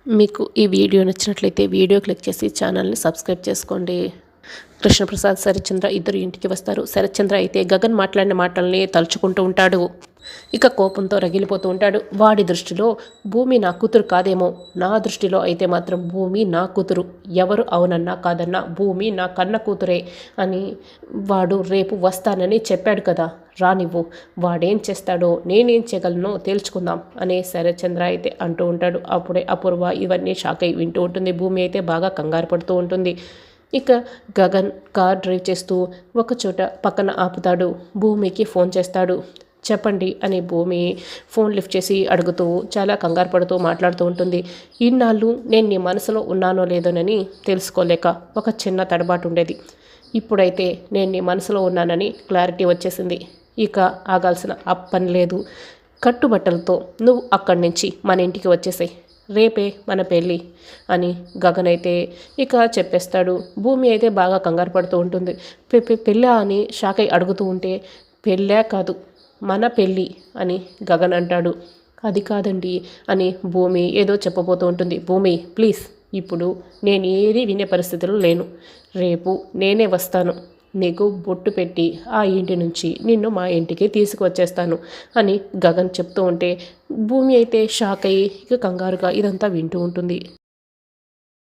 మీకు ఈ వీడియో నచ్చినట్లయితే వీడియో క్లిక్ చేసి ఛానల్ని సబ్స్క్రైబ్ చేసుకోండి. కృష్ణప్రసాద్, శరత్చంద్ర ఇద్దరు ఇంటికి వస్తారు. శరత్చంద్ర అయితే గగన్ మాట్లాడిన మాటల్ని తలుచుకుంటూ ఉంటాడు. ఇక కోపంతో రగిలిపోతూ ఉంటాడు. వాడి దృష్టిలో భూమి నా కూతురు కాదేమో, నా దృష్టిలో అయితే మాత్రం భూమి నా కూతురు. ఎవరు అవునన్నా కాదన్నా భూమి నా కన్న కూతురే అని వాడు రేపు వస్తానని చెప్పాడు కదా, రానివ్వు. వాడేం చేస్తాడో నేనేం చేయగలనో తేల్చుకుందాం అని శరత్చంద్ర అయితే అంటూ ఉంటాడు. అప్పుడే అపూర్వ ఇవన్నీ షాక్ అయి వింటూ ఉంటుంది. భూమి అయితే బాగా కంగారు పడుతూ ఉంటుంది. ఇక గగన్ కార్ డ్రైవ్ చేస్తూ ఒకచోట పక్కన ఆపుతాడు. భూమికి ఫోన్ చేస్తాడు. చెప్పండి అని భూమి ఫోన్ లిఫ్ట్ చేసి అడుగుతూ చాలా కంగారు పడుతూ మాట్లాడుతూ ఉంటుంది. ఇన్నాళ్ళు నేను నీ మనసులో ఉన్నానో లేదోనని తెలుసుకోలేక ఒక చిన్న తడబాటు ఉండేది. ఇప్పుడైతే నేను నీ మనసులో ఉన్నానని క్లారిటీ వచ్చేసింది. ఇక ఆగాల్సిన పని లేదు. కట్టుబట్టలతో నువ్వు అక్కడి నుంచి మన ఇంటికి వచ్చేసాయి. రేపే మన పెళ్ళి అని గగన్ అయితే ఇక చెప్పేస్తాడు. భూమి అయితే బాగా కంగారు పడుతూ ఉంటుంది. పెళ్ళా అని షాక్ అయి అడుగుతూ ఉంటే, పెళ్ళా కాదు మన పెళ్ళి అని గగన్ అంటాడు. అది కాదండి అని భూమి ఏదో చెప్పబోతూ ఉంటుంది. భూమి ప్లీజ్, ఇప్పుడు నేను ఏది వినే పరిస్థితిలో లేను. రేపు నేనే వస్తాను, నీకు బొట్టు పెట్టి ఆ ఇంటి నుంచి నిన్ను మా ఇంటికి తీసుకువచ్చేస్తాను అని గగన్ చెప్తూ ఉంటే భూమి అయితే షాక్ అయ్యి ఇక కంగారుగా ఇదంతా వింటూ ఉంటుంది.